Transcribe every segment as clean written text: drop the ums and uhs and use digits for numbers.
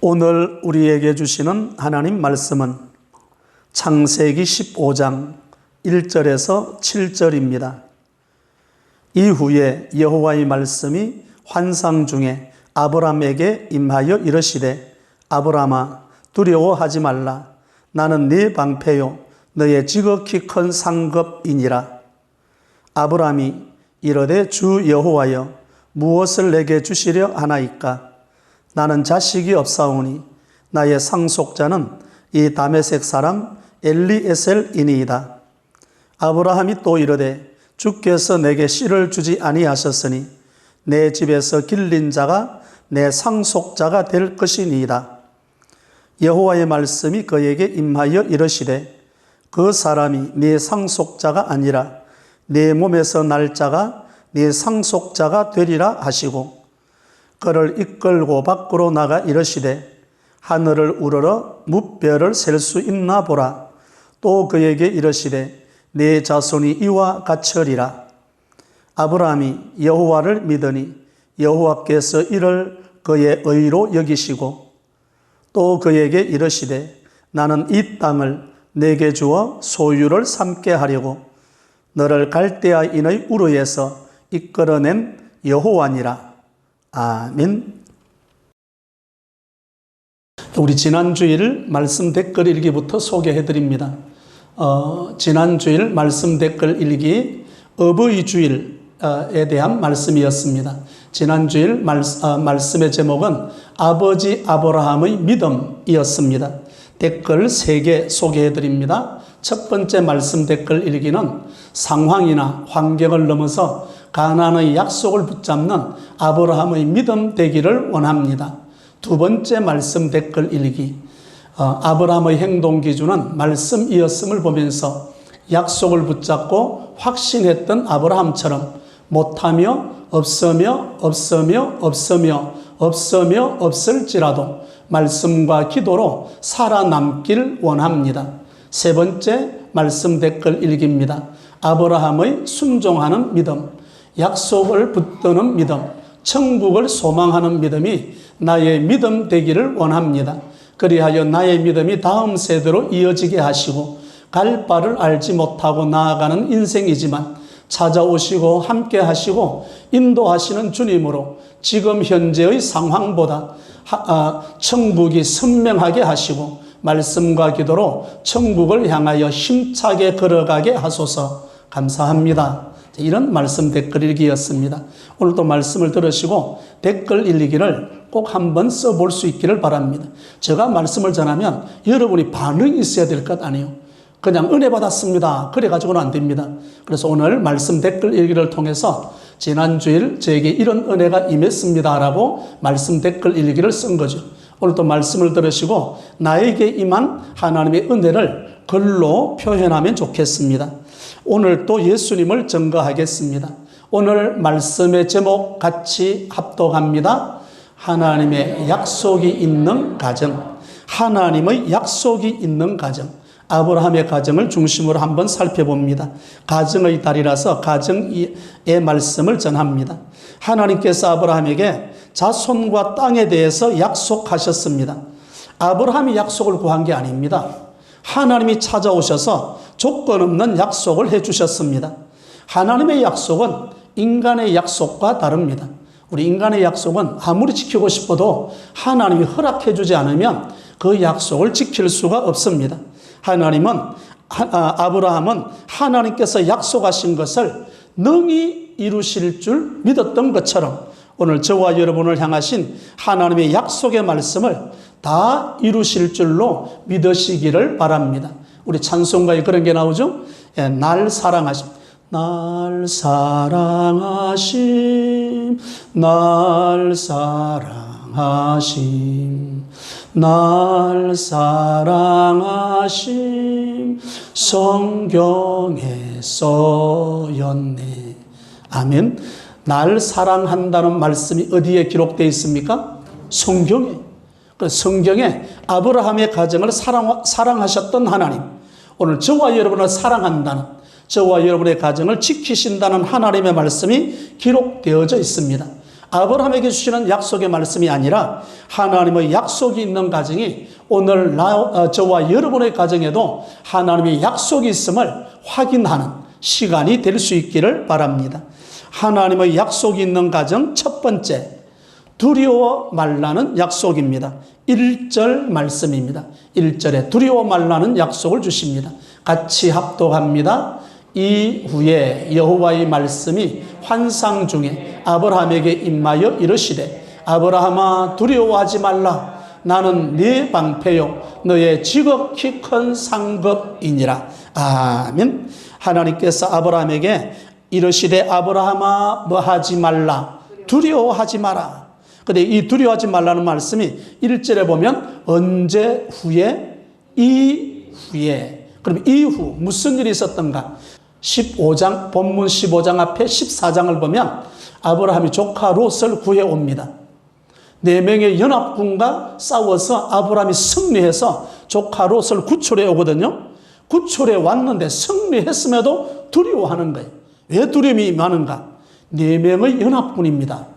오늘 우리에게 주시는 하나님 말씀은 창세기 15장 1절에서 7절입니다. 이후에 여호와의 말씀이 환상 중에 아브람에게 임하여 이르시되 아브람아 두려워하지 말라. 나는 네 방패요 너의 지극히 큰 상급이니라. 아브람이 이르되 주 여호와여 무엇을 내게 주시려 하나이까? 나는 자식이 없사오니 나의 상속자는 이 다메섹 사람 엘리에셀이니이다. 아브라함이 또 이르되 주께서 내게 씨를 주지 아니하셨으니 내 집에서 길린 자가 내 상속자가 될 것이니이다. 여호와의 말씀이 그에게 임하여 이르시되 그 사람이 네 상속자가 아니라 네 몸에서 날 자가 네 상속자가 되리라 하시고 그를 이끌고 밖으로 나가 이르시되 하늘을 우러러 무별을 셀 수 있나 보라. 또 그에게 이르시되 네 자손이 이와 같으리라. 아브라함이 여호와를 믿으니 여호와께서 이를 그의 의로 여기시고 또 그에게 이르시되 나는 이 땅을 내게 주어 소유를 삼게 하려고 너를 갈대아인의 우르에서 이끌어낸 여호와니라. 아멘. 우리 지난 주일 말씀 댓글 일기부터 소개해 드립니다. 지난 주일 말씀 댓글 일기 어버이 주일에 대한 말씀이었습니다. 지난 주일 말씀의 제목은 아버지 아브라함의 믿음이었습니다. 댓글 3개 소개해 드립니다. 첫 번째 말씀 댓글 일기는 상황이나 환경을 넘어서 가나안의 약속을 붙잡는 아브라함의 믿음 되기를 원합니다. 두 번째 말씀 댓글 일기 아브라함의 행동 기준은 말씀이었음을 보면서 약속을 붙잡고 확신했던 아브라함처럼 못하며 없으며 없을지라도 말씀과 기도로 살아남길 원합니다. 세 번째 말씀 댓글 일기입니다. 아브라함의 순종하는 믿음, 약속을 붙드는 믿음, 천국을 소망하는 믿음이 나의 믿음 되기를 원합니다. 그리하여 나의 믿음이 다음 세대로 이어지게 하시고 갈 바를 알지 못하고 나아가는 인생이지만 찾아오시고 함께 하시고 인도하시는 주님으로 지금 현재의 상황보다 천국이 선명하게 하시고 말씀과 기도로 천국을 향하여 힘차게 걸어가게 하소서. 감사합니다. 이런 말씀 댓글 일기였습니다. 오늘도 말씀을 들으시고 댓글 일기를 꼭 한번 써볼 수 있기를 바랍니다. 제가 말씀을 전하면 여러분이 반응이 있어야 될 것 아니에요. 그냥 은혜 받았습니다. 그래 가지고는 안 됩니다. 그래서 오늘 말씀 댓글 일기를 통해서 지난주일 저에게 이런 은혜가 임했습니다 라고 말씀 댓글 일기를 쓴 거죠. 오늘도 말씀을 들으시고 나에게 임한 하나님의 은혜를 글로 표현하면 좋겠습니다. 오늘 또 예수님을 증거하겠습니다. 오늘 말씀의 제목 같이 합독합니다. 하나님의 약속이 있는 가정. 하나님의 약속이 있는 가정. 아브라함의 가정을 중심으로 한번 살펴봅니다. 가정의 달이라서 가정의 말씀을 전합니다. 하나님께서 아브라함에게 자손과 땅에 대해서 약속하셨습니다. 아브라함이 약속을 구한 게 아닙니다. 하나님이 찾아오셔서 조건 없는 약속을 해주셨습니다. 하나님의 약속은 인간의 약속과 다릅니다. 우리 인간의 약속은 아무리 지키고 싶어도 하나님이 허락해 주지 않으면 그 약속을 지킬 수가 없습니다. 아브라함은 하나님께서 약속하신 것을 능히 이루실 줄 믿었던 것처럼 오늘 저와 여러분을 향하신 하나님의 약속의 말씀을 다 이루실 줄로 믿으시기를 바랍니다. 우리 찬송가에 그런 게 나오죠? 날 사랑하심, 날 사랑하심, 날 사랑하심, 날 사랑하심, 성경에 써였네. 아멘. 날 사랑한다는 말씀이 어디에 기록되어 있습니까? 성경에. 성경에 아브라함의 가정을 사랑하셨던 하나님, 오늘 저와 여러분을 사랑한다는, 저와 여러분의 가정을 지키신다는 하나님의 말씀이 기록되어져 있습니다. 아브라함에게 주시는 약속의 말씀이 아니라 하나님의 약속이 있는 가정이 오늘 저와 여러분의 가정에도 하나님의 약속이 있음을 확인하는 시간이 될 수 있기를 바랍니다. 하나님의 약속이 있는 가정 첫 번째, 두려워 말라는 약속입니다. 1절 말씀입니다. 1절에 두려워 말라는 약속을 주십니다. 같이 합독합니다. 이후에 여호와의 말씀이 환상 중에 아브라함에게 임하여 이르시되 아브라함아 두려워하지 말라. 나는 네 방패요 너의 지극히 큰 상급이니라. 아멘. 하나님께서 아브라함에게 이르시되 아브라함아 뭐 하지 말라. 두려워하지 마라. 근데 이 두려워하지 말라는 말씀이 1절에 보면 언제 후에 이후에. 그럼 이후 무슨 일이 있었던가? 15장 본문 15장 앞에 14장을 보면 아브라함이 조카 롯을 구해옵니다. 4명의 연합군과 싸워서 아브라함이 승리해서 조카 롯을 구출해 오거든요. 구출해 왔는데 승리했음에도 두려워하는 거예요. 왜 두려움이 많은가? 4명의 연합군입니다.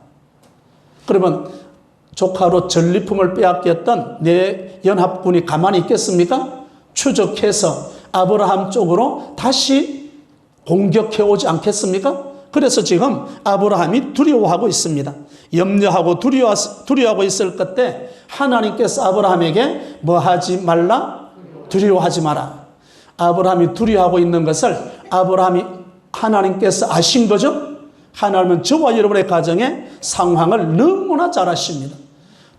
그러면 조카 롯 전리품을 빼앗겼던 연합군이 가만히 있겠습니까? 추적해서 아브라함 쪽으로 다시 공격해 오지 않겠습니까? 그래서 지금 아브라함이 두려워하고 있습니다. 염려하고 두려워하고 있을 그때 하나님께서 아브라함에게 뭐 하지 말라? 두려워하지 마라. 아브라함이 두려워하고 있는 것을 하나님께서 아신 거죠? 하나님은 저와 여러분의 가정의 상황을 너무나 잘 아십니다.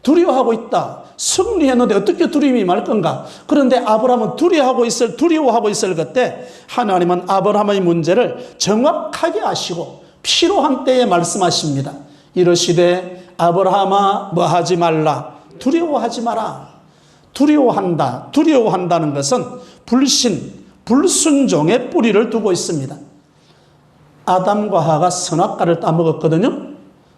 두려워하고 있다. 승리했는데 어떻게 두려움이 말 건가? 그런데 아브라함은 두려워하고 있을 그때 하나님은 아브라함의 문제를 정확하게 아시고 필요한 때에 말씀하십니다. 이르시되 아브라함아 뭐 하지 말라. 두려워하지 마라. 두려워한다는 것은 불순종의 뿌리를 두고 있습니다. 아담과 하가 선악과를 따먹었거든요.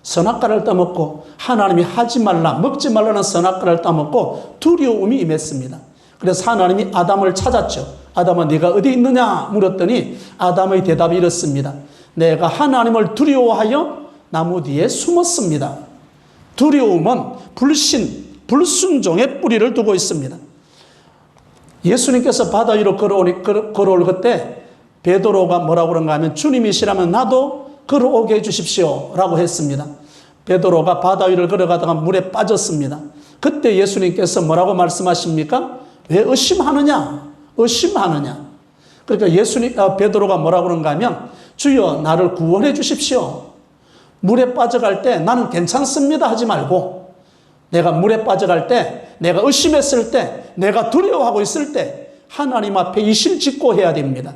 선악과를 따먹고 하나님이 하지 말라, 먹지 말라는 선악과를 따먹고 두려움이 임했습니다. 그래서 하나님이 아담을 찾았죠. 아담아 네가 어디 있느냐 물었더니 아담의 대답이 이렇습니다. 내가 하나님을 두려워하여 나무 뒤에 숨었습니다. 두려움은 불순종의 뿌리를 두고 있습니다. 예수님께서 바다 위로 걸어올 그때 베드로가 뭐라고 그런가 하면 주님이시라면 나도 걸어오게 해주십시오 라고 했습니다. 베드로가 바다 위를 걸어가다가 물에 빠졌습니다. 그때 예수님께서 뭐라고 말씀하십니까? 왜 의심하느냐? 그러니까 베드로가 뭐라고 그런가 하면 주여 나를 구원해 주십시오. 물에 빠져갈 때 나는 괜찮습니다 하지 말고 내가 물에 빠져갈 때, 내가 의심했을 때, 내가 두려워하고 있을 때 하나님 앞에 이실직고 해야 됩니다.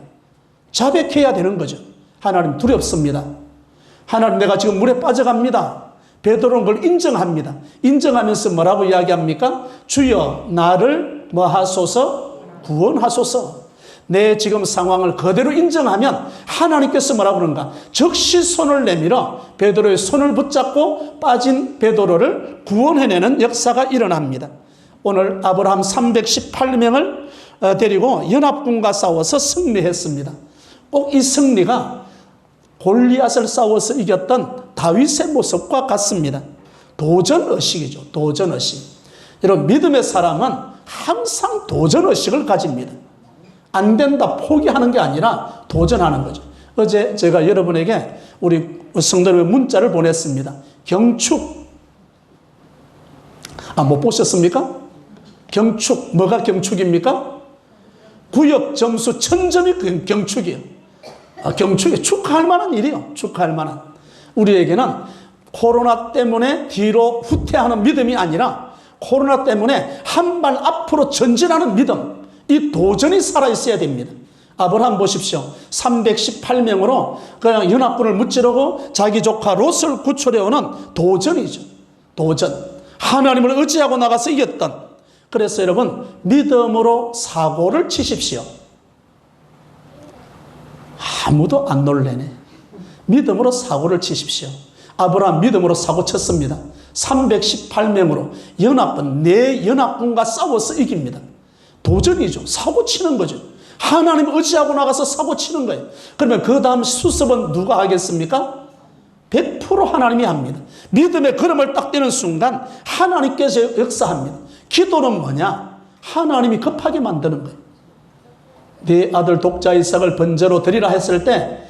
자백해야 되는 거죠. 하나님 두렵습니다. 하나님 내가 지금 물에 빠져갑니다. 베드로는 그걸 인정합니다. 인정하면서 뭐라고 이야기합니까? 주여 나를 뭐 하소서? 구원하소서. 내 지금 상황을 그대로 인정하면 하나님께서 뭐라고 그런가? 즉시 손을 내밀어 베드로의 손을 붙잡고 빠진 베드로를 구원해내는 역사가 일어납니다. 오늘 아브라함 318명을 데리고 연합군과 싸워서 승리했습니다. 꼭 이 승리가 골리앗을 싸워서 이겼던 다윗의 모습과 같습니다. 도전의식이죠. 도전의식. 여러분 믿음의 사람은 항상 도전의식을 가집니다. 안 된다 포기하는 게 아니라 도전하는 거죠. 어제 제가 여러분에게 우리 성도님의 문자를 보냈습니다. 경축. 못 보셨습니까? 경축. 뭐가 경축입니까? 구역 점수 1000점이 경축이에요. 경축이 축하할 만한 일이요. 축하할 만한. 우리에게는 코로나 때문에 뒤로 후퇴하는 믿음이 아니라 코로나 때문에 한 발 앞으로 전진하는 믿음. 이 도전이 살아있어야 됩니다. 아브라함 보십시오. 318명으로 그냥 연합군을 무찌르고 자기 조카 롯을 구출해오는 도전이죠. 도전. 하나님을 의지하고 나가서 이겼던. 그래서 여러분 믿음으로 사고를 치십시오. 아무도 안 놀래네. 믿음으로 사고를 치십시오. 아브라함 믿음으로 사고 쳤습니다. 318명으로 연합군과 싸워서 이깁니다. 도전이죠. 사고 치는 거죠. 하나님 의지하고 나가서 사고 치는 거예요. 그러면 그 다음 수습은 누가 하겠습니까? 100% 하나님이 합니다. 믿음의 걸음을 딱 떼는 순간 하나님께서 역사합니다. 기도는 뭐냐? 하나님이 급하게 만드는 거예요. 네 아들 독자 이삭을 번제로 드리라 했을 때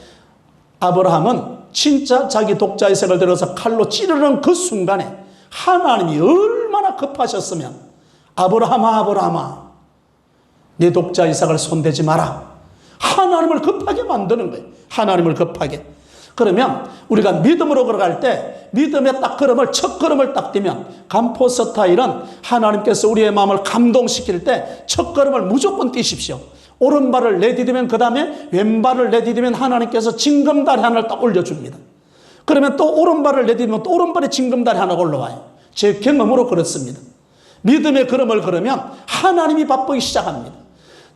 아브라함은 진짜 자기 독자 이삭을 들어서 칼로 찌르는 그 순간에 하나님이 얼마나 급하셨으면 아브라함아 네 독자 이삭을 손대지 마라. 하나님을 급하게 만드는 거예요. 하나님을 급하게. 그러면 우리가 믿음으로 걸어갈 때 믿음의 딱 걸음을 첫 걸음을 딱 뛰면 간포 스타일은 하나님께서 우리의 마음을 감동시킬 때 첫 걸음을 무조건 뛰십시오. 오른발을 내디디면 그 다음에 왼발을 내디디면 하나님께서 징검다리 하나를 딱 올려줍니다. 그러면 또 오른발을 내디디면 또 오른발에 징검다리 하나가 올라와요. 제 경험으로 그렇습니다. 믿음의 걸음을 걸으면 하나님이 바쁘기 시작합니다.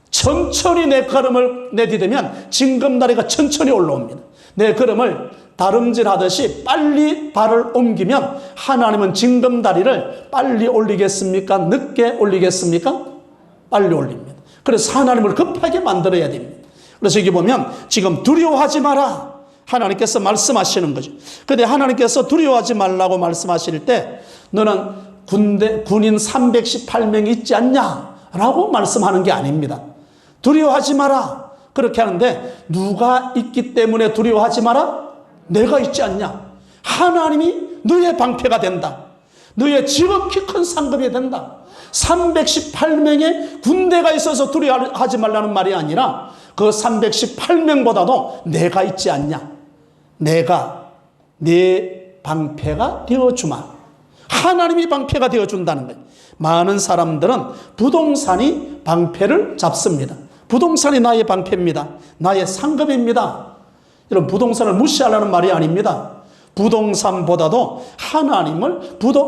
천천히 내 걸음을 내디디면 징검다리가 천천히 올라옵니다. 내 걸음을 다름질하듯이 빨리 발을 옮기면 하나님은 징검다리를 빨리 올리겠습니까? 늦게 올리겠습니까? 빨리 올립니다. 그래서 하나님을 급하게 만들어야 됩니다. 그래서 여기 보면 지금 두려워하지 마라. 하나님께서 말씀하시는 거죠. 그런데 하나님께서 두려워하지 말라고 말씀하실 때 너는 군인 318명이 있지 않냐? 라고 말씀하는 게 아닙니다. 두려워하지 마라. 그렇게 하는데 누가 있기 때문에 두려워하지 마라? 내가 있지 않냐? 하나님이 너의 방패가 된다. 너의 지극히 큰 상급이 된다. 318명의 군대가 있어서 두려워하지 말라는 말이 아니라 그 318명보다도 내가 있지 않냐? 내가 네 방패가 되어주마. 하나님이 방패가 되어준다는 거예요. 많은 사람들은 부동산이 방패를 잡습니다. 부동산이 나의 방패입니다. 나의 상급입니다. 이런 부동산을 무시하라는 말이 아닙니다. 부동산보다도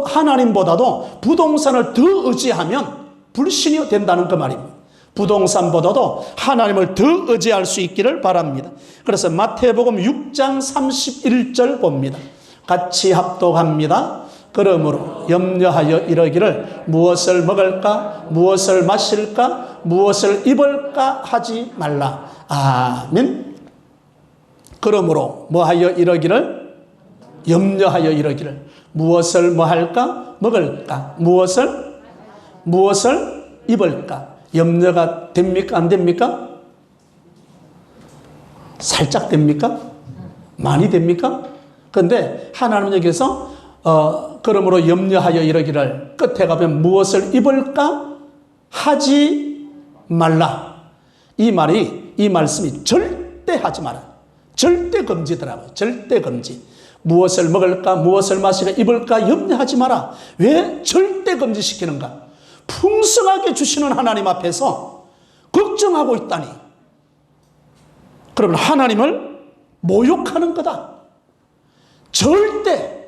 하나님보다도 부동산을 더 의지하면 불신이 된다는 그 말입니다. 부동산보다도 하나님을 더 의지할 수 있기를 바랍니다. 그래서 마태복음 6장 31절 봅니다. 같이 합독합니다. 그러므로 염려하여 이러기를 무엇을 먹을까, 무엇을 마실까, 무엇을 입을까 하지 말라. 아멘. 그러므로 뭐하여 이러기를? 염려하여 이러기를. 무엇을 뭐할까? 먹을까? 무엇을 입을까? 염려가 됩니까? 안 됩니까? 살짝 됩니까? 많이 됩니까? 그런데 하나님은 여기서 그러므로 염려하여 이러기를 끝에 가면 무엇을 입을까? 하지 말라. 이 말씀이 절대 하지 마라. 절대 금지더라고요. 절대 금지. 무엇을 먹을까, 무엇을 마실까, 입을까 염려하지 마라. 왜 절대 금지시키는가? 풍성하게 주시는 하나님 앞에서 걱정하고 있다니. 그러면 하나님을 모욕하는 거다. 절대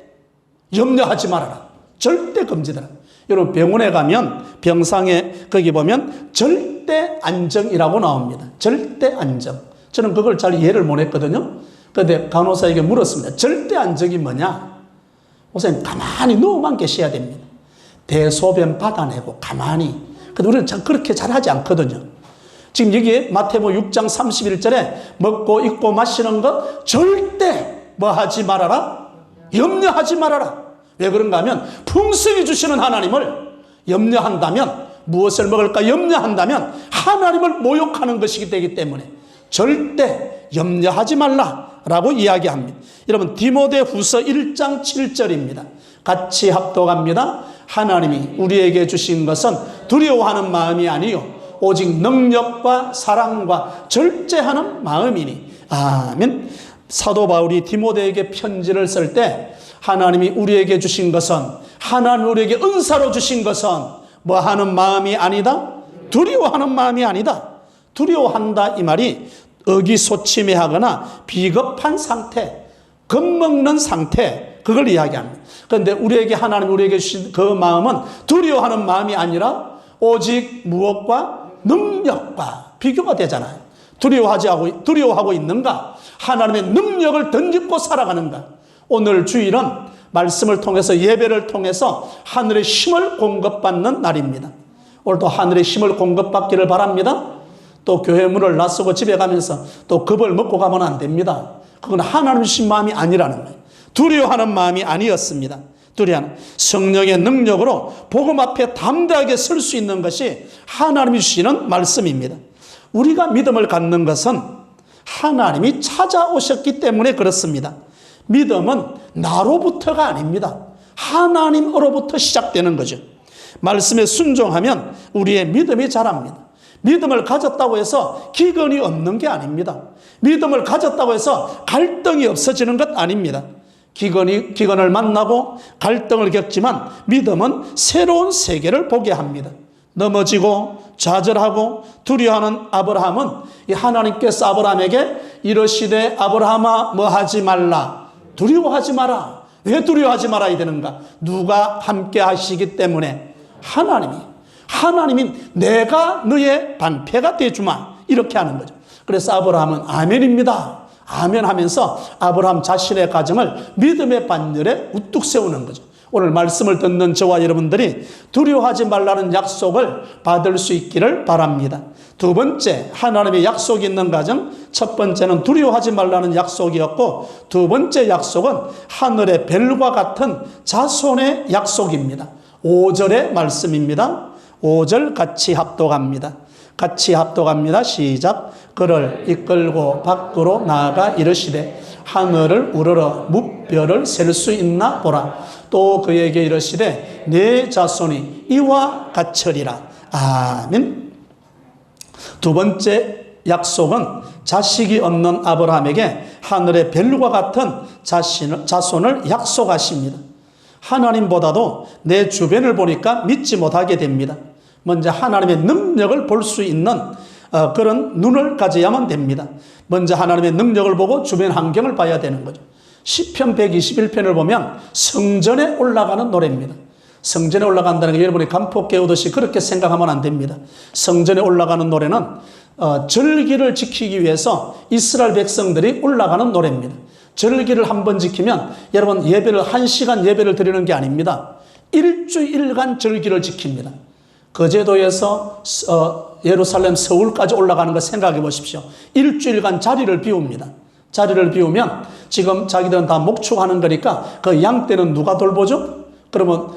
염려하지 말아라. 절대 금지더라. 여러분 병원에 가면 병상에 거기 보면 절대 안정이라고 나옵니다. 절대 안정. 저는 그걸 잘 이해를 못 했거든요. 그런데 간호사에게 물었습니다. 절대 안정이 뭐냐? 목사님 가만히 누워만 계셔야 됩니다. 대소변 받아내고 가만히. 근데 우리는 참 그렇게 잘하지 않거든요. 지금 여기에 마태복음 6장 31절에 먹고 입고 마시는 것 절대 뭐 하지 말아라? 염려하지 말아라. 왜 그런가 하면 풍성히 주시는 하나님을 염려한다면 무엇을 먹을까 염려한다면 하나님을 모욕하는 것이기 되기 때문에 절대 염려하지 말라라고 이야기합니다. 여러분 디모데후서 1장 7절입니다. 같이 합독합니다. 하나님이 우리에게 주신 것은 두려워하는 마음이 아니요 오직 능력과 사랑과 절제하는 마음이니. 아멘. 사도 바울이 디모데에게 편지를 쓸 때 하나님이 우리에게 주신 것은 하나님 우리에게 은사로 주신 것은 뭐 하는 마음이 아니다? 두려워하는 마음이 아니다. 두려워한다 이 말이 의기소침해하거나 비겁한 상태, 겁먹는 상태 그걸 이야기합니다. 그런데 하나님 우리에게 주신 그 마음은 두려워하는 마음이 아니라 오직 무엇과 능력과 비교가 되잖아요. 두려워하고 있는가? 하나님의 능력을 덧입고 살아가는가? 오늘 주일은 말씀을 통해서 예배를 통해서 하늘의 힘을 공급받는 날입니다. 오늘도 하늘의 힘을 공급받기를 바랍니다. 또 교회 문을 낯서고 집에 가면서 또 겁을 먹고 가면 안 됩니다. 그건 하나님 주신 마음이 아니라는 거예요. 두려워하는 마음이 아니었습니다. 두려워하는 성령의 능력으로 복음 앞에 담대하게 설 수 있는 것이 하나님이 주시는 말씀입니다. 우리가 믿음을 갖는 것은 하나님이 찾아오셨기 때문에 그렇습니다. 믿음은 나로부터가 아닙니다. 하나님으로부터 시작되는 거죠. 말씀에 순종하면 우리의 믿음이 자랍니다. 믿음을 가졌다고 해서 기근이 없는 게 아닙니다. 믿음을 가졌다고 해서 갈등이 없어지는 것 아닙니다. 기근을 만나고 갈등을 겪지만 믿음은 새로운 세계를 보게 합니다. 넘어지고 좌절하고 두려워하는 아브라함은 하나님께서 아브라함에게 이러시되 아브라함아 뭐 하지 말라, 두려워하지 마라. 왜 두려워하지 말아야 되는가? 누가 함께 하시기 때문에 하나님이 내가 너의 방패가 되주마, 이렇게 하는 거죠. 그래서 아브라함은 아멘입니다, 아멘 하면서 아브라함 자신의 가정을 믿음의 반열에 우뚝 세우는 거죠. 오늘 말씀을 듣는 저와 여러분들이 두려워하지 말라는 약속을 받을 수 있기를 바랍니다. 두 번째, 하나님의 약속이 있는 가정. 첫 번째는 두려워하지 말라는 약속이었고, 두 번째 약속은 하늘의 별과 같은 자손의 약속입니다. 5절의 말씀입니다. 5절 같이 합독합니다. 같이 합독합니다. 시작. 그를 이끌고 밖으로 나아가 이르시되 하늘을 우러러 무별을 셀 수 있나 보라. 또 그에게 이르시되 내 자손이 이와 같으리라. 아멘. 두 번째 약속은 자식이 없는 아브라함에게 하늘의 별과 같은 자손을 약속하십니다. 하나님보다도 내 주변을 보니까 믿지 못하게 됩니다. 먼저 하나님의 능력을 볼 수 있는 그런 눈을 가져야만 됩니다. 먼저 하나님의 능력을 보고 주변 환경을 봐야 되는 거죠. 시편 121편을 보면 성전에 올라가는 노래입니다. 성전에 올라간다는 게 여러분이 간폭 깨우듯이 그렇게 생각하면 안 됩니다. 성전에 올라가는 노래는 절기를 지키기 위해서 이스라엘 백성들이 올라가는 노래입니다. 절기를 한번 지키면 여러분 1시간 예배를 드리는 게 아닙니다. 일주일간 절기를 지킵니다. 거제도에서 예루살렘 서울까지 올라가는 거 생각해 보십시오. 일주일간 자리를 비웁니다. 자리를 비우면 지금 자기들은 다 목축하는 거니까 그 양떼는 누가 돌보죠? 그러면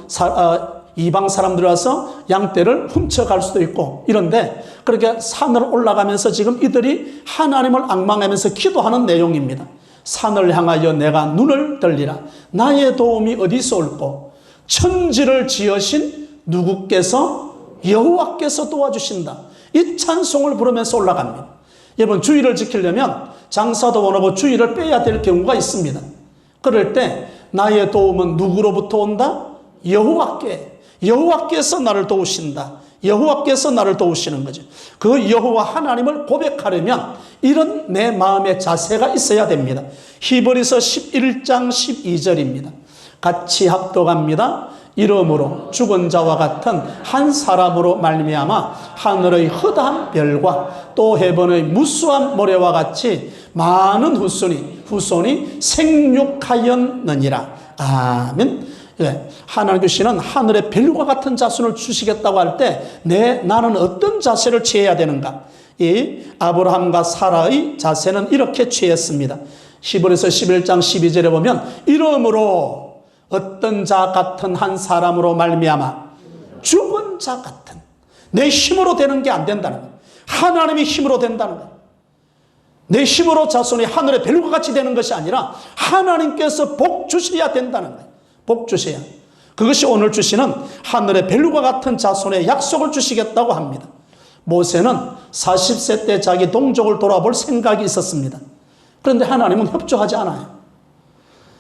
이방 사람들이 와서 양떼를 훔쳐갈 수도 있고 이런데, 그렇게 산을 올라가면서 지금 이들이 하나님을 앙망하면서 기도하는 내용입니다. 산을 향하여 내가 눈을 들리라. 나의 도움이 어디서 올꼬? 천지를 지으신 누구께서, 여호와께서 도와주신다. 이 찬송을 부르면서 올라갑니다. 여러분, 주의를 지키려면 장사도 원하고 주의를 빼야 될 경우가 있습니다. 그럴 때 나의 도움은 누구로부터 온다? 여호와께서 나를 도우신다. 여호와께서 나를 도우시는 거죠. 그 여호와 하나님을 고백하려면 이런 내 마음의 자세가 있어야 됩니다. 히브리서 11장 12절입니다. 같이 합독합니다. 이러므로 죽은 자와 같은 한 사람으로 말미암아 하늘의 허다한 별과 또 해변의 무수한 모래와 같이 많은 후손이 생육하였느니라. 아멘. 네. 하나님 주시는 하늘의 별과 같은 자손을 주시겠다고 할 때 나는 어떤 자세를 취해야 되는가? 이 아브라함과 사라의 자세는 이렇게 취했습니다. 히브리서 11장 12절에 보면 이러므로 어떤 자 같은 한 사람으로 말미암아 죽은 자 같은, 내 힘으로 되는 게 안 된다는 거예요. 하나님이 힘으로 된다는 거예요. 내 힘으로 자손이 하늘의 별과 같이 되는 것이 아니라 하나님께서 복 주셔야 된다는 거예요. 복 주셔야. 그것이 오늘 주시는 하늘의 별과 같은 자손의 약속을 주시겠다고 합니다. 모세는 40세 때 자기 동족을 돌아볼 생각이 있었습니다. 그런데 하나님은 협조하지 않아요.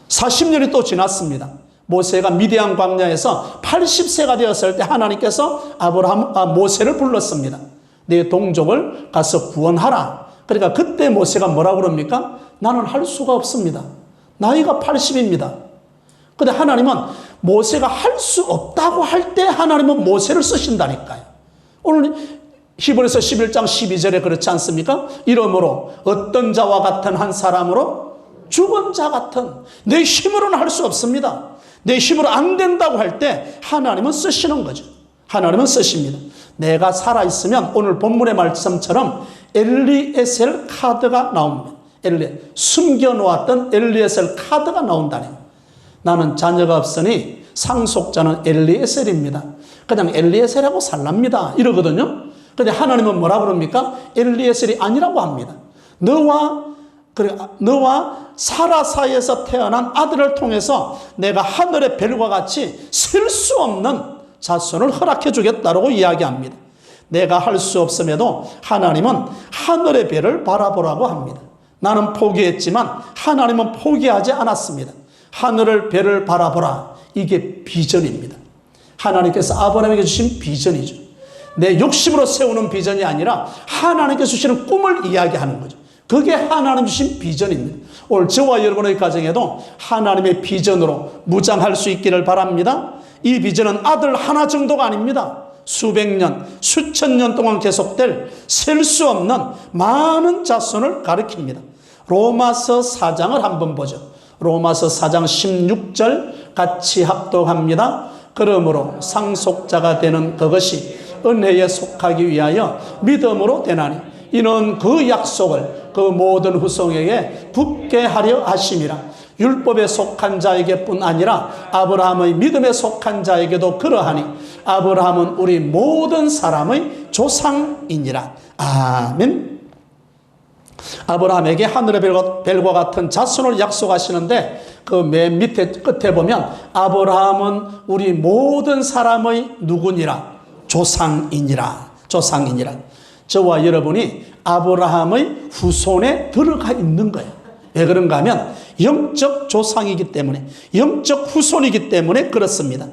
40년이 또 지났습니다. 모세가 미디안 광야에서 80세가 되었을 때 하나님께서 모세를 불렀습니다. 네 동족을 가서 구원하라. 그러니까 그때 모세가 뭐라고 그럽니까? 나는 할 수가 없습니다. 나이가 80입니다. 그런데 하나님은 모세가 할 수 없다고 할 때 하나님은 모세를 쓰신다니까요. 오늘 히브리서 11장 12절에 그렇지 않습니까? 이러므로 어떤 자와 같은 한 사람으로 죽은 자 같은, 내 힘으로는 할 수 없습니다. 내 힘으로 안 된다고 할 때 하나님은 쓰시는 거죠. 하나님은 쓰십니다. 내가 살아있으면 오늘 본문의 말씀처럼 엘리에셀 카드가 나옵니다. 숨겨놓았던 엘리에셀 카드가 나온다네요. 나는 자녀가 없으니 상속자는 엘리에셀입니다. 그냥 엘리에셀하고 살랍니다. 이러거든요. 근데 하나님은 뭐라 그럽니까? 엘리에셀이 아니라고 합니다. 너와 사라 사이에서 태어난 아들을 통해서 내가 하늘의 별과 같이 셀 수 없는 자손을 허락해 주겠다라고 이야기합니다. 내가 할 수 없음에도 하나님은 하늘의 별을 바라보라고 합니다. 나는 포기했지만 하나님은 포기하지 않았습니다. 하늘의 별을 바라보라. 이게 비전입니다. 하나님께서 아브라함에게 주신 비전이죠. 내 욕심으로 세우는 비전이 아니라 하나님께서 주시는 꿈을 이야기하는 거죠. 그게 하나님 주신 비전입니다. 오늘 저와 여러분의 가정에도 하나님의 비전으로 무장할 수 있기를 바랍니다. 이 비전은 아들 하나 정도가 아닙니다. 수백 년, 수천 년 동안 계속될 셀 수 없는 많은 자손을 가리킵니다. 로마서 4장을 한번 보죠. 로마서 4장 16절 같이 합독합니다. 그러므로 상속자가 되는 그것이 은혜에 속하기 위하여 믿음으로 되나니 이는 그 약속을 그 모든 후손에게 붙게 하려 하심이라. 율법에 속한 자에게 뿐 아니라 아브라함의 믿음에 속한 자에게도 그러하니 아브라함은 우리 모든 사람의 조상이니라. 아멘. 아브라함에게 하늘의 별과 같은 자손을 약속하시는데 그 맨 밑에 끝에 보면 아브라함은 우리 모든 사람의 누구니라? 조상이니라. 조상이니라. 저와 여러분이 아브라함의 후손에 들어가 있는 거예요. 왜 그런가 하면 영적 조상이기 때문에, 영적 후손이기 때문에 그렇습니다.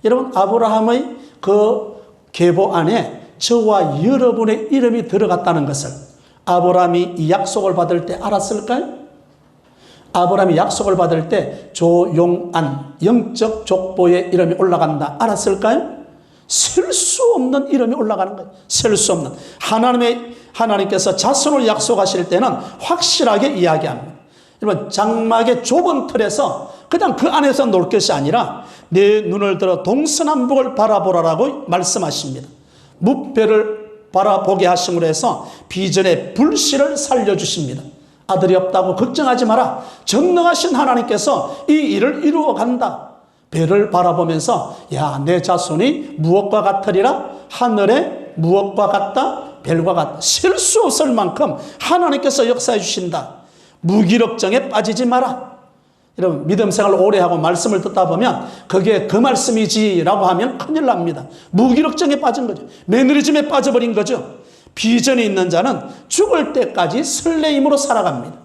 여러분, 아브라함의 그 계보 안에 저와 여러분의 이름이 들어갔다는 것을 아브라함이 이 약속을 받을 때 알았을까요? 아브라함이 약속을 받을 때 조용안 영적 족보에 이름이 올라간다 알았을까요? 셀 수 없는 이름이 올라가는 거예요. 셀 수 없는. 하나님께서 자손을 약속하실 때는 확실하게 이야기합니다. 여러분, 장막의 좁은 틀에서 그냥 그 안에서 놀 것이 아니라 내 눈을 들어 동서남북을 바라보라라고 말씀하십니다. 무뼈를 바라보게 하심으로 해서 비전의 불씨를 살려주십니다. 아들이 없다고 걱정하지 마라. 전능하신 하나님께서 이 일을 이루어 간다. 별을 바라보면서 야, 내 자손이 무엇과 같으리라? 하늘에 무엇과 같다? 별과 같다. 셀 수 없을 만큼 하나님께서 역사해 주신다. 무기력증에 빠지지 마라. 여러분, 믿음 생활을 오래 하고 말씀을 듣다 보면 그게 그 말씀이지라고 하면 큰일 납니다. 무기력증에 빠진 거죠. 매너리즘에 빠져버린 거죠. 비전이 있는 자는 죽을 때까지 설레임으로 살아갑니다.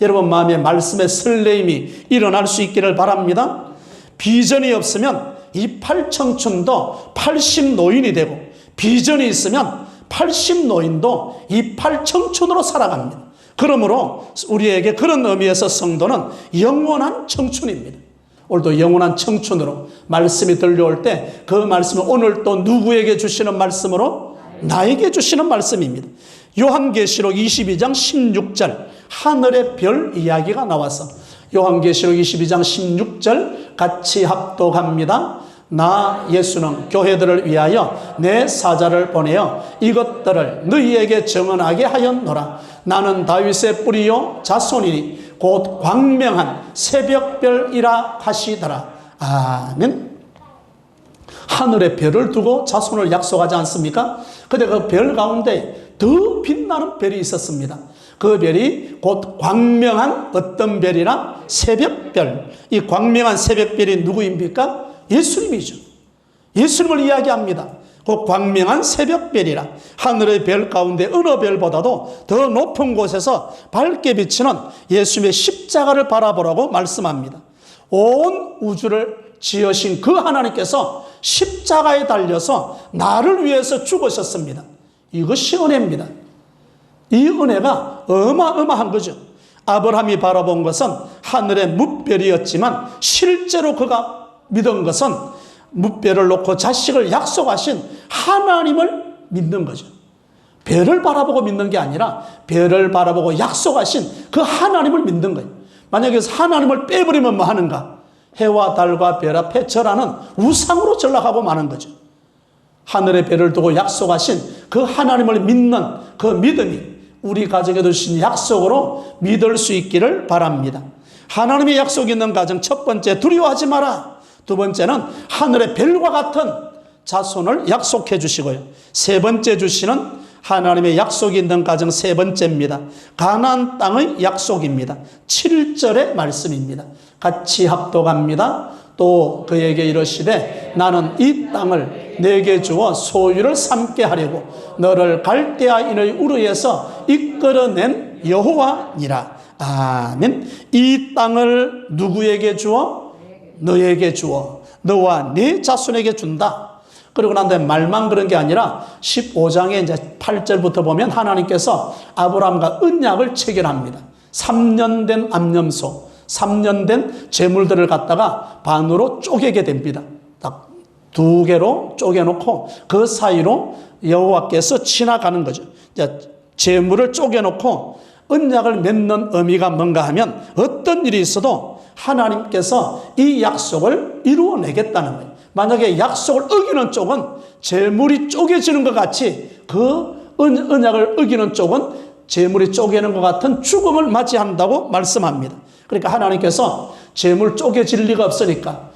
여러분 마음에 말씀의 설레임이 일어날 수 있기를 바랍니다. 비전이 없으면 이 8청춘도 80노인이 되고, 비전이 있으면 80노인도 이 8청춘으로 살아갑니다. 그러므로 우리에게 그런 의미에서 성도는 영원한 청춘입니다. 오늘도 영원한 청춘으로 말씀이 들려올 때 그 말씀은 오늘 또 누구에게 주시는 말씀으로? 나에게 주시는 말씀입니다. 요한계시록 22장 16절 하늘의 별 이야기가 나와서 요한계시록 22장 16절 같이 합독합니다. 나 예수는 교회들을 위하여 내 사자를 보내어 이것들을 너희에게 증언하게 하였노라. 나는 다윗의 뿌리요 자손이니 곧 광명한 새벽별이라 하시더라. 아멘. 하늘의 별을 두고 자손을 약속하지 않습니까? 근데 그 별 가운데 더 빛나는 별이 있었습니다. 그 별이 곧 광명한 어떤 별이라? 새벽별. 이 광명한 새벽별이 누구입니까? 예수님이죠. 예수님을 이야기합니다. 그 광명한 새벽별이라. 하늘의 별 가운데 어느 별보다도 더 높은 곳에서 밝게 비치는 예수님의 십자가를 바라보라고 말씀합니다. 온 우주를 지으신 그 하나님께서 십자가에 달려서 나를 위해서 죽으셨습니다. 이것이 은혜입니다. 이 은혜가 어마어마한 거죠. 아브라함이 바라본 것은 하늘의 무별이었지만 실제로 그가 믿은 것은 무별을 놓고 자식을 약속하신 하나님을 믿는 거죠. 별을 바라보고 믿는 게 아니라 별을 바라보고 약속하신 그 하나님을 믿는 거예요. 만약에 하나님을 빼버리면 뭐 하는가? 해와 달과 별 앞에 절하는 우상으로 전락하고 마는 거죠. 하늘의 별을 두고 약속하신 그 하나님을 믿는 그 믿음이 우리 가정에 주신 약속으로 믿을 수 있기를 바랍니다. 하나님의 약속이 있는 가정, 첫 번째 두려워하지 마라. 두 번째는 하늘의 별과 같은 자손을 약속해 주시고요. 세 번째 주시는 하나님의 약속이 있는 가정, 세 번째입니다. 가나안 땅의 약속입니다. 7절의 말씀입니다. 같이 합독합니다. 또 그에게 이르시되 나는 이 땅을 내게 주어 소유를 삼게 하려고 너를 갈대아인의 우르에서 이끌어낸 여호와니라. 아멘. 이 땅을 누구에게 주어? 너에게 주어 너와 네 자손에게 준다. 그리고 난 다음에 말만 그런 게 아니라 15장에 이제 8절부터 보면 하나님께서 아브라함과 언약을 체결합니다. 3년 된 암염소, 3년 된 재물들을 갖다가 반으로 쪼개게 됩니다. 딱 2개로 쪼개놓고 그 사이로 여호와께서 지나가는 거죠. 재물을 쪼개놓고 언약을 맺는 의미가 뭔가 하면 어떤 일이 있어도 하나님께서 이 약속을 이루어내겠다는 거예요. 만약에 약속을 어기는 쪽은 재물이 쪼개지는 것 같이 그 언약을 어기는 쪽은 재물이 쪼개는 것 같은 죽음을 맞이한다고 말씀합니다. 그러니까 하나님께서 재물 쪼개질 리가 없으니까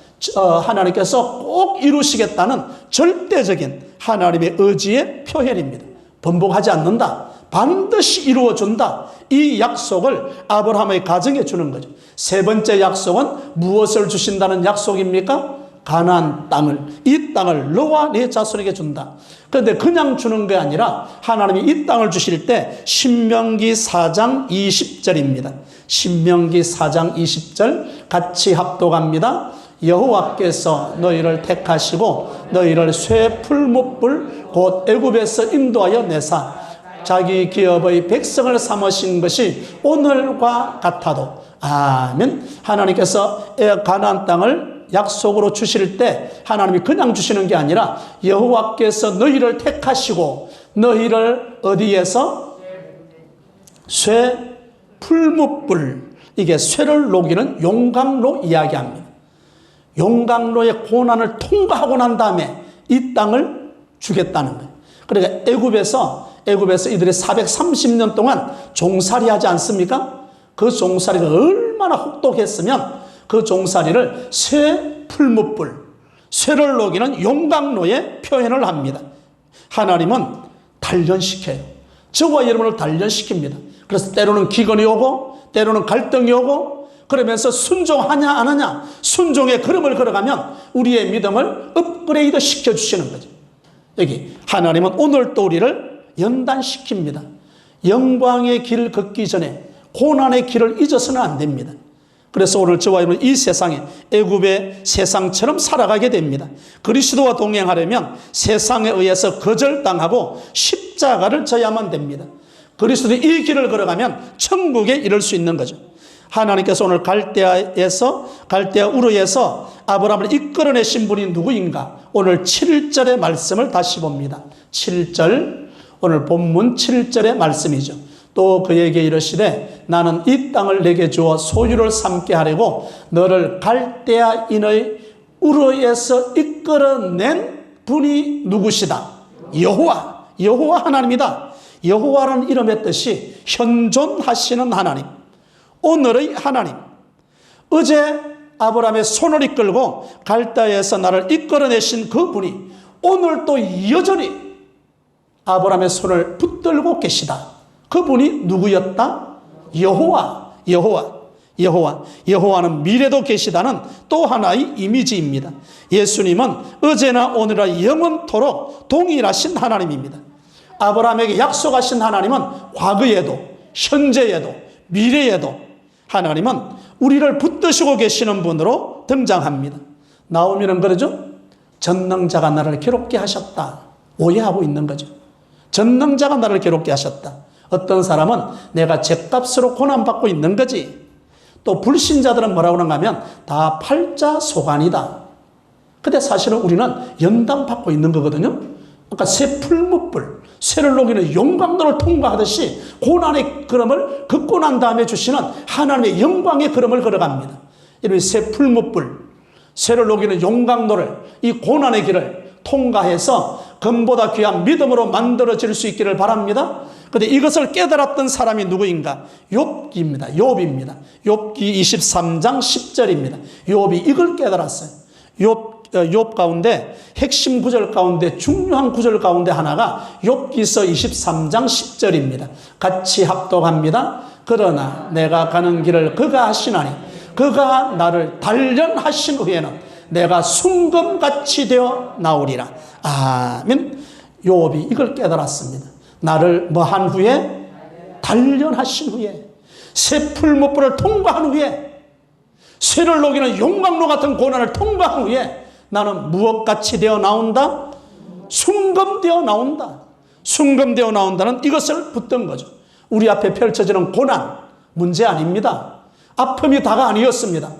하나님께서 꼭 이루시겠다는 절대적인 하나님의 의지의 표현입니다. 번복하지 않는다. 반드시 이루어준다. 이 약속을 아브라함의 가정에 주는 거죠. 세 번째 약속은 무엇을 주신다는 약속입니까? 가나안 땅을, 이 땅을 너와 네 자손에게 준다. 그런데 그냥 주는 게 아니라 하나님이 이 땅을 주실 때 신명기 4장 20절입니다. 신명기 4장 20절 같이 합독합니다. 여호와께서 너희를 택하시고 너희를 쇠 풀무불 곧 애굽에서 인도하여 내사 자기 기업의 백성을 삼으신 것이 오늘과 같아도 아멘. 하나님께서 가나안 땅을 약속으로 주실 때 하나님이 그냥 주시는 게 아니라 여호와께서 너희를 택하시고 너희를 어디에서? 쇠 풀무불, 이게 쇠를 녹이는 용광로 이야기합니다. 용광로의 고난을 통과하고 난 다음에 이 땅을 주겠다는 거예요. 그러니까 애굽에서 이들이 430년 동안 종살이 하지 않습니까? 그 종살이가 얼마나 혹독했으면 그 종살이를 쇠 풀무불, 쇠를 녹이는 용광로에 표현을 합니다. 하나님은 단련시켜요. 저와 여러분을 단련시킵니다. 그래서 때로는 기근이 오고 때로는 갈등이 오고 그러면서 순종하냐 안 하냐, 순종의 걸음을 걸어가면 우리의 믿음을 업그레이드 시켜주시는 거죠. 여기 하나님은 오늘 또 우리를 연단시킵니다. 영광의 길 걷기 전에 고난의 길을 잊어서는 안 됩니다. 그래서 오늘 저와 여러분 이 세상에 애굽의 세상처럼 살아가게 됩니다. 그리스도와 동행하려면 세상에 의해서 거절당하고 십자가를 져야만 됩니다. 그리스도 이 길을 걸어가면 천국에 이를 수 있는 거죠. 하나님께서 오늘 갈대아 우르에서 아브라함을 이끌어내신 분이 누구인가? 오늘 7절의 말씀을 다시 봅니다. 7절, 오늘 본문 7절의 말씀이죠. 또 그에게 이르시되 나는 이 땅을 내게 주어 소유를 삼게 하려고 너를 갈대아인의 우르에서 이끌어낸 분이 누구시다? 여호와 하나님이다. 여호와라는 이름의 뜻이 현존하시는 하나님, 오늘의 하나님. 어제 아브라함의 손을 이끌고 갈대아에서 나를 이끌어내신 그분이 오늘 또 여전히 아브라함의 손을 붙들고 계시다. 그분이 누구였다? 여호와는 미래도 계시다는 또 하나의 이미지입니다. 예수님은 어제나 오늘나 영원토록 동일하신 하나님입니다. 아브라함에게 약속하신 하나님은 과거에도 현재에도 미래에도 하나님은 우리를 붙드시고 계시는 분으로 등장합니다. 나오면은 그러죠? 전능자가 나를 괴롭게 하셨다. 오해하고 있는 거죠. 전능자가 나를 괴롭게 하셨다. 어떤 사람은 내가 죗값으로 고난받고 있는 거지. 또 불신자들은 뭐라고 하는가 하면 다 팔자소관이다. 근데 사실은 우리는 연단받고 있는 거거든요. 그러니까 쇠 풀무불, 쇠를 녹이는 용광로를 통과하듯이 고난의 걸음을 걷고 난 다음에 주시는 하나님의 영광의 걸음을 걸어갑니다. 이런 쇠 풀무불, 쇠를 녹이는 용광로를, 이 고난의 길을 통과해서 금보다 귀한 믿음으로 만들어질 수 있기를 바랍니다. 그런데 이것을 깨달았던 사람이 누구인가? 욥기입니다. 욥입니다. 욥기 23장 10절입니다. 욥이 이걸 깨달았어요. 욥 가운데 핵심 구절 가운데 중요한 구절 가운데 하나가 욥기서 23장 10절입니다. 같이 합독합니다. 그러나 내가 가는 길을 그가 하시나니 그가 나를 단련하신 후에는 내가 순금같이 되어 나오리라. 아멘. 욥이 이걸 깨달았습니다. 나를 뭐한 후에? 단련하신 후에, 새 풀무불을 통과한 후에, 쇠를 녹이는 용광로 같은 고난을 통과한 후에 나는 무엇같이 되어 나온다? 순금되어 나온다. 순금되어 나온다는 이것을 붙든 거죠. 우리 앞에 펼쳐지는 고난, 문제 아닙니다. 아픔이 다가 아니었습니다.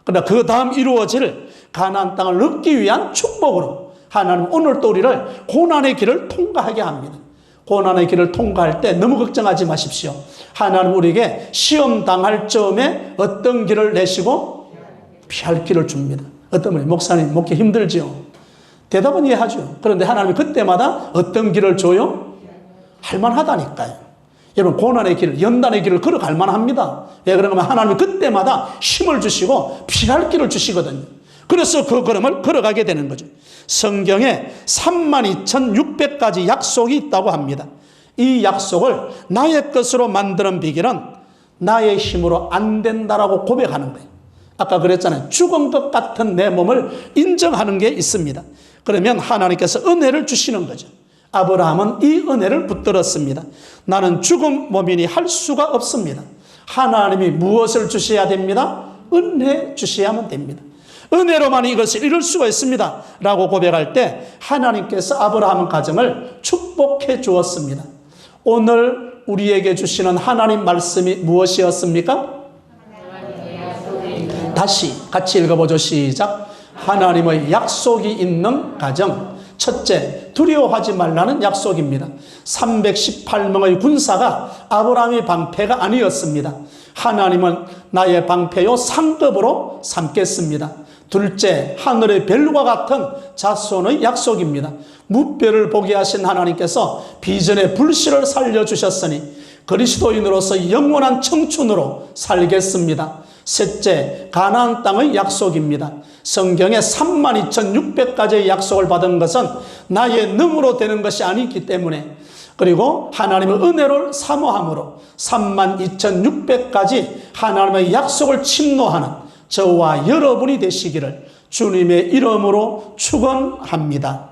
그러나 그 다음 이루어질 가나안 땅을 얻기 위한 축복으로 하나님 오늘 또 우리를 고난의 길을 통과하게 합니다. 고난의 길을 통과할 때 너무 걱정하지 마십시오. 하나님 우리에게 시험 당할 즈음에 어떤 길을 내시고 피할 길을 줍니다. 어떤 분이 목사님 목회 힘들지요? 대답은 이해하죠. 그런데 하나님이 그때마다 어떤 길을 줘요? 할만하다니까요. 여러분 고난의 길, 연단의 길을 걸어갈 만합니다. 왜 그런가 하면 하나님이 그때마다 힘을 주시고 피할 길을 주시거든요. 그래서 그 걸음을 걸어가게 되는 거죠. 성경에 32,600가지 약속이 있다고 합니다. 이 약속을 나의 것으로 만드는 비결은 나의 힘으로 안 된다라고 고백하는 거예요. 아까 그랬잖아요. 죽은 것 같은 내 몸을 인정하는 게 있습니다. 그러면 하나님께서 은혜를 주시는 거죠. 아브라함은 이 은혜를 붙들었습니다. 나는 죽은 몸이니 할 수가 없습니다. 하나님이 무엇을 주셔야 됩니다? 은혜 주셔야만 됩니다. 은혜로만 이것을 이룰 수가 있습니다 라고 고백할 때 하나님께서 아브라함 가정을 축복해 주었습니다. 오늘 우리에게 주시는 하나님 말씀이 무엇이었습니까? 다시 같이 읽어보죠. 시작. 하나님의 약속이 있는 가정. 첫째, 두려워하지 말라는 약속입니다. 318명의 군사가 아브라함의 방패가 아니었습니다. 하나님은 나의 방패요 상급으로 삼겠습니다. 둘째, 하늘의 별과 같은 자손의 약속입니다. 무뼈를 보게 하신 하나님께서 비전의 불씨를 살려주셨으니 그리스도인으로서 영원한 청춘으로 살겠습니다. 셋째, 가나안 땅의 약속입니다. 성경에 32,600가지의 약속을 받은 것은 나의 능으로 되는 것이 아니기 때문에, 그리고 하나님의 은혜를 사모함으로 32,600가지 하나님의 약속을 침노하는 저와 여러분이 되시기를 주님의 이름으로 축원합니다.